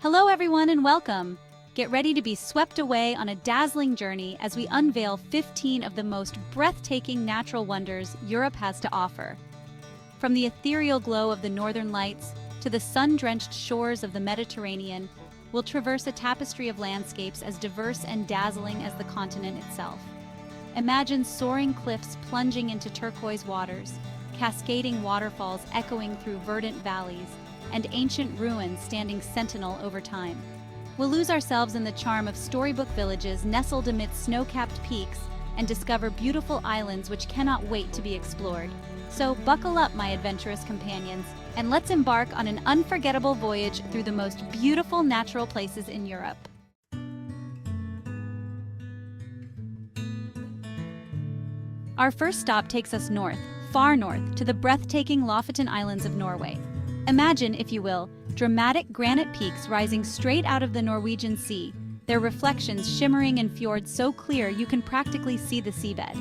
Hello everyone and welcome! Get ready to be swept away on a dazzling journey as we unveil 15 of the most breathtaking natural wonders Europe has to offer. From the ethereal glow of the northern lights to the sun-drenched shores of the Mediterranean, we'll traverse a tapestry of landscapes as diverse and dazzling as the continent itself. Imagine soaring cliffs plunging into turquoise waters, cascading waterfalls echoing through verdant valleys, and ancient ruins standing sentinel over time. We'll lose ourselves in the charm of storybook villages nestled amidst snow-capped peaks and discover beautiful islands which cannot wait to be explored. So buckle up, my adventurous companions, and let's embark on an unforgettable voyage through the most beautiful natural places in Europe. Our first stop takes us north, far north, to the breathtaking Lofoten Islands of Norway. Imagine, if you will, dramatic granite peaks rising straight out of the Norwegian Sea, their reflections shimmering in fjords so clear you can practically see the seabed.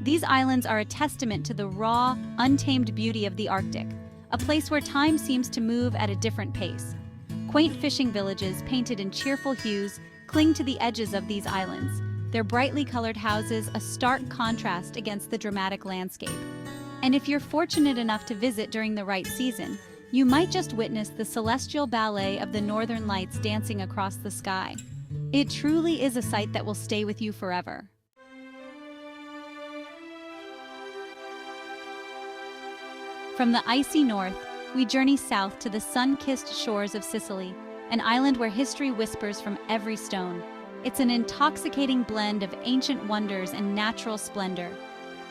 These islands are a testament to the raw, untamed beauty of the Arctic, a place where time seems to move at a different pace. Quaint fishing villages painted in cheerful hues cling to the edges of these islands, their brightly colored houses a stark contrast against the dramatic landscape. And if you're fortunate enough to visit during the right season, you might just witness the celestial ballet of the northern lights dancing across the sky. It truly is a sight that will stay with you forever. From the icy north, we journey south to the sun-kissed shores of Sicily, an island where history whispers from every stone. It's an intoxicating blend of ancient wonders and natural splendor.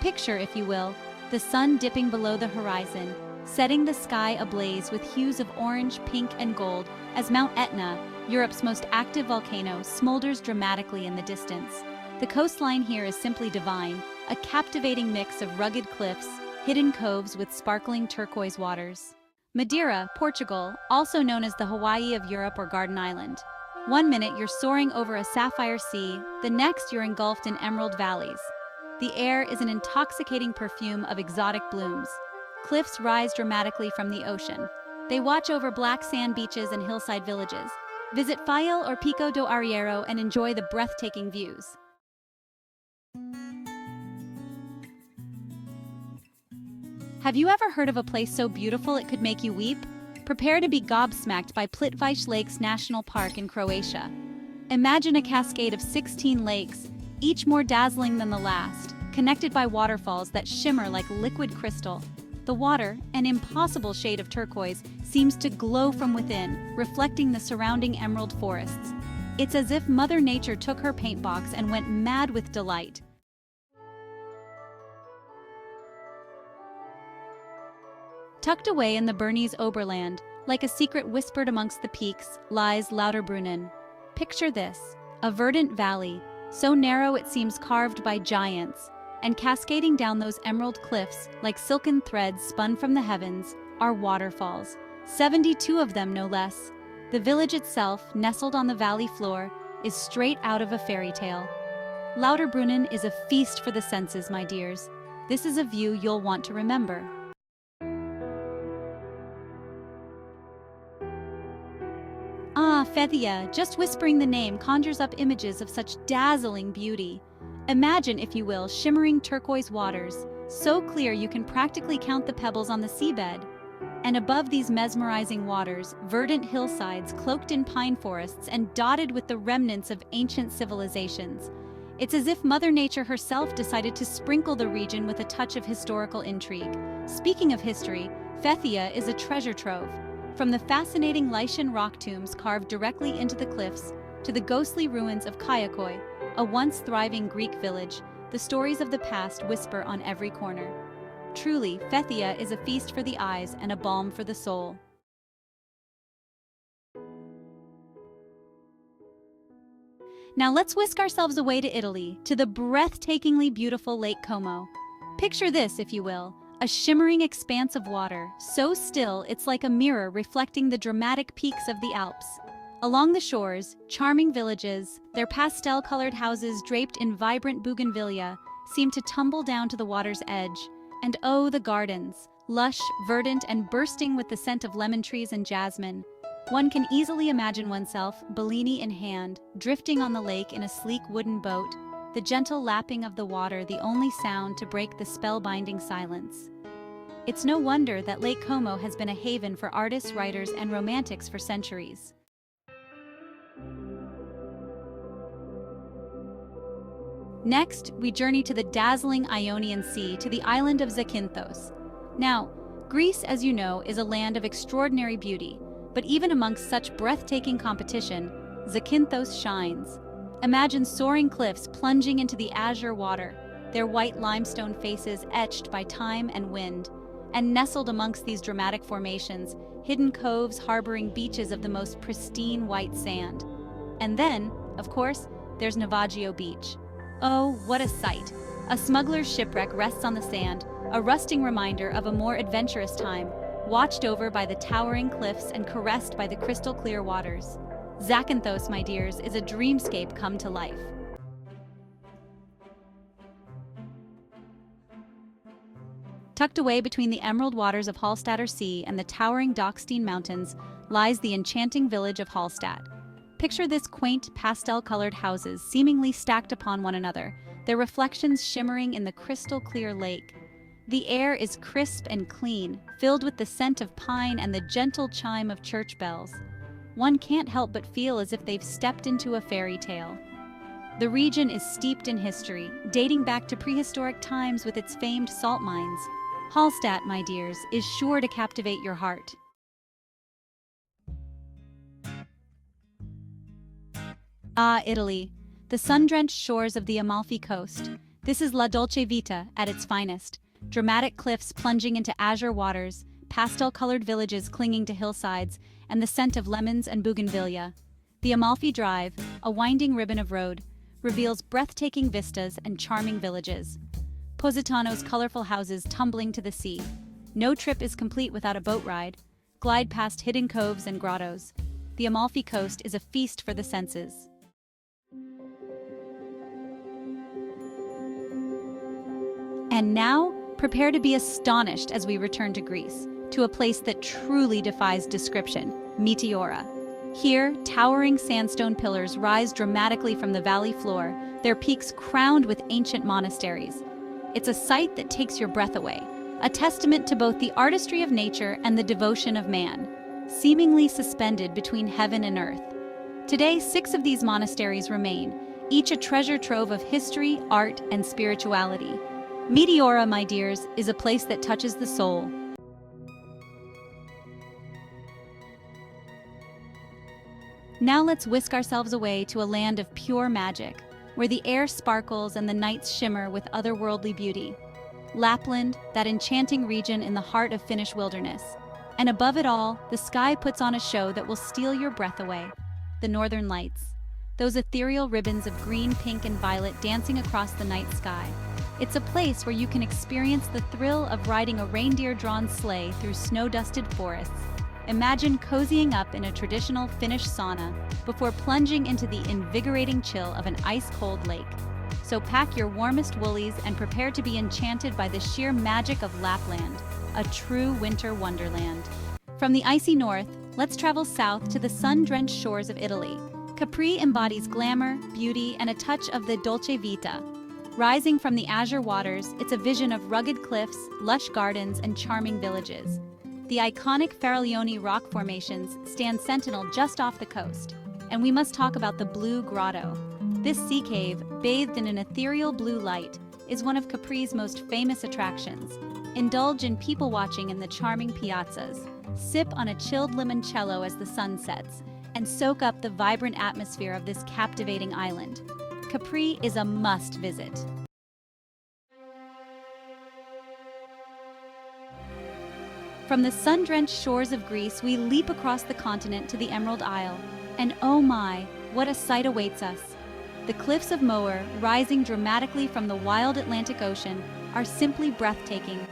Picture, if you will, the sun dipping below the horizon, setting the sky ablaze with hues of orange, pink, and gold as Mount Etna, Europe's most active volcano, smolders dramatically in the distance. The coastline here is simply divine, a captivating mix of rugged cliffs, hidden coves with sparkling turquoise waters. Madeira, Portugal, also known as the Hawaii of Europe or Garden Island. One minute you're soaring over a sapphire sea, the next you're engulfed in emerald valleys. The air is an intoxicating perfume of exotic blooms. Cliffs rise dramatically from the ocean. They watch over black sand beaches and hillside villages. Visit Fayal or Pico do Arriero and enjoy the breathtaking views. Have you ever heard of a place so beautiful it could make you weep? Prepare to be gobsmacked by Plitvice Lakes National Park in Croatia. Imagine a cascade of 16 lakes, each more dazzling than the last, connected by waterfalls that shimmer like liquid crystal. The water, an impossible shade of turquoise, seems to glow from within, reflecting the surrounding emerald forests. It's as if Mother Nature took her paintbox and went mad with delight. Tucked away in the Bernese Oberland, like a secret whispered amongst the peaks, lies Lauterbrunnen. Picture this, a verdant valley, so narrow it seems carved by giants, and cascading down those emerald cliffs, like silken threads spun from the heavens, are waterfalls. 72 of them, no less. The village itself, nestled on the valley floor, is straight out of a fairy tale. Lauterbrunnen is a feast for the senses, my dears. This is a view you'll want to remember. Ah, Fethiye, just whispering the name conjures up images of such dazzling beauty. Imagine, if you will, shimmering turquoise waters, so clear you can practically count the pebbles on the seabed. And above these mesmerizing waters, verdant hillsides cloaked in pine forests and dotted with the remnants of ancient civilizations. It's as if Mother Nature herself decided to sprinkle the region with a touch of historical intrigue. Speaking of history, Fethiye is a treasure trove. From the fascinating Lycian rock tombs carved directly into the cliffs to the ghostly ruins of Kayakoi, a once thriving Greek village, the stories of the past whisper on every corner. Truly, Fethiye is a feast for the eyes and a balm for the soul. Now let's whisk ourselves away to Italy, to the breathtakingly beautiful Lake Como. Picture this, if you will, a shimmering expanse of water, so still it's like a mirror reflecting the dramatic peaks of the Alps. Along the shores, charming villages, their pastel-colored houses draped in vibrant bougainvillea, seem to tumble down to the water's edge. And oh, the gardens, lush, verdant, and bursting with the scent of lemon trees and jasmine. One can easily imagine oneself, Bellini in hand, drifting on the lake in a sleek wooden boat, the gentle lapping of the water the only sound to break the spellbinding silence. It's no wonder that Lake Como has been a haven for artists, writers, and romantics for centuries. Next, we journey to the dazzling Ionian Sea to the island of Zakynthos. Now, Greece, as you know, is a land of extraordinary beauty, but even amongst such breathtaking competition, Zakynthos shines. Imagine soaring cliffs plunging into the azure water, their white limestone faces etched by time and wind. And nestled amongst these dramatic formations, hidden coves harboring beaches of the most pristine white sand. And then, of course, there's Navajo Beach. Oh, what a sight! A smuggler's shipwreck rests on the sand, a rusting reminder of a more adventurous time, watched over by the towering cliffs and caressed by the crystal-clear waters. Zakynthos, my dears, is a dreamscape come to life. Tucked away between the emerald waters of Hallstatt Sea and the towering Dockstein Mountains lies the enchanting village of Hallstatt. Picture this quaint, pastel-colored houses seemingly stacked upon one another, their reflections shimmering in the crystal-clear lake. The air is crisp and clean, filled with the scent of pine and the gentle chime of church bells. One can't help but feel as if they've stepped into a fairy tale. The region is steeped in history, dating back to prehistoric times with its famed salt mines. Hallstatt, my dears, is sure to captivate your heart. Ah, Italy, the sun-drenched shores of the Amalfi Coast. This is La Dolce Vita at its finest. Dramatic cliffs plunging into azure waters, pastel-colored villages clinging to hillsides, and the scent of lemons and bougainvillea. The Amalfi Drive, a winding ribbon of road, reveals breathtaking vistas and charming villages. Positano's colorful houses tumbling to the sea. No trip is complete without a boat ride. Glide past hidden coves and grottos. The Amalfi Coast is a feast for the senses. And now, prepare to be astonished as we return to Greece, to a place that truly defies description, Meteora. Here, towering sandstone pillars rise dramatically from the valley floor, their peaks crowned with ancient monasteries. It's a sight that takes your breath away, a testament to both the artistry of nature and the devotion of man, seemingly suspended between heaven and earth. Today, 6 of these monasteries remain, each a treasure trove of history, art, and spirituality. Meteora, my dears, is a place that touches the soul. Now let's whisk ourselves away to a land of pure magic, where the air sparkles and the nights shimmer with otherworldly beauty. Lapland, that enchanting region in the heart of Finnish wilderness. And above it all, the sky puts on a show that will steal your breath away. The Northern Lights. Those ethereal ribbons of green, pink, and violet dancing across the night sky. It's a place where you can experience the thrill of riding a reindeer-drawn sleigh through snow-dusted forests. Imagine cozying up in a traditional Finnish sauna before plunging into the invigorating chill of an ice-cold lake. So pack your warmest woolies and prepare to be enchanted by the sheer magic of Lapland, a true winter wonderland. From the icy north, let's travel south to the sun-drenched shores of Italy. Capri embodies glamour, beauty, and a touch of the Dolce Vita. Rising from the azure waters, it's a vision of rugged cliffs, lush gardens, and charming villages. The iconic Faraglioni rock formations stand sentinel just off the coast. And we must talk about the Blue Grotto. This sea cave, bathed in an ethereal blue light, is one of Capri's most famous attractions. Indulge in people-watching in the charming piazzas, sip on a chilled limoncello as the sun sets, and soak up the vibrant atmosphere of this captivating island. Capri is a must-visit. From the sun-drenched shores of Greece, we leap across the continent to the Emerald Isle. And oh my, what a sight awaits us. The cliffs of Moher, rising dramatically from the wild Atlantic Ocean, are simply breathtaking.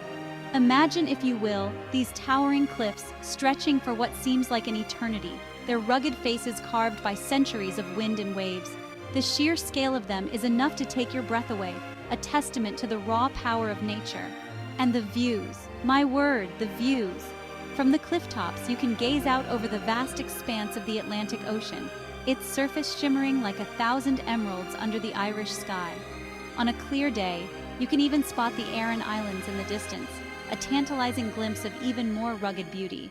Imagine, if you will, these towering cliffs stretching for what seems like an eternity, their rugged faces carved by centuries of wind and waves. The sheer scale of them is enough to take your breath away, a testament to the raw power of nature. And the views, my word, the views. From the cliff tops, you can gaze out over the vast expanse of the Atlantic Ocean, its surface shimmering like 1,000 emeralds under the Irish sky. On a clear day, you can even spot the Aran Islands in the distance, a tantalizing glimpse of even more rugged beauty.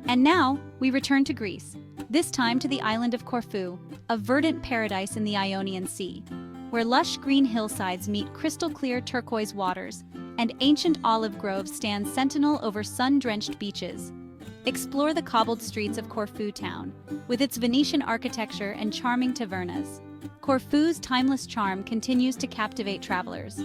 And now, we return to Greece, this time to the island of Corfu, a verdant paradise in the Ionian Sea, where lush green hillsides meet crystal-clear turquoise waters, and ancient olive groves stand sentinel over sun-drenched beaches. Explore the cobbled streets of Corfu town, with its Venetian architecture and charming tavernas. Corfu's timeless charm continues to captivate travelers.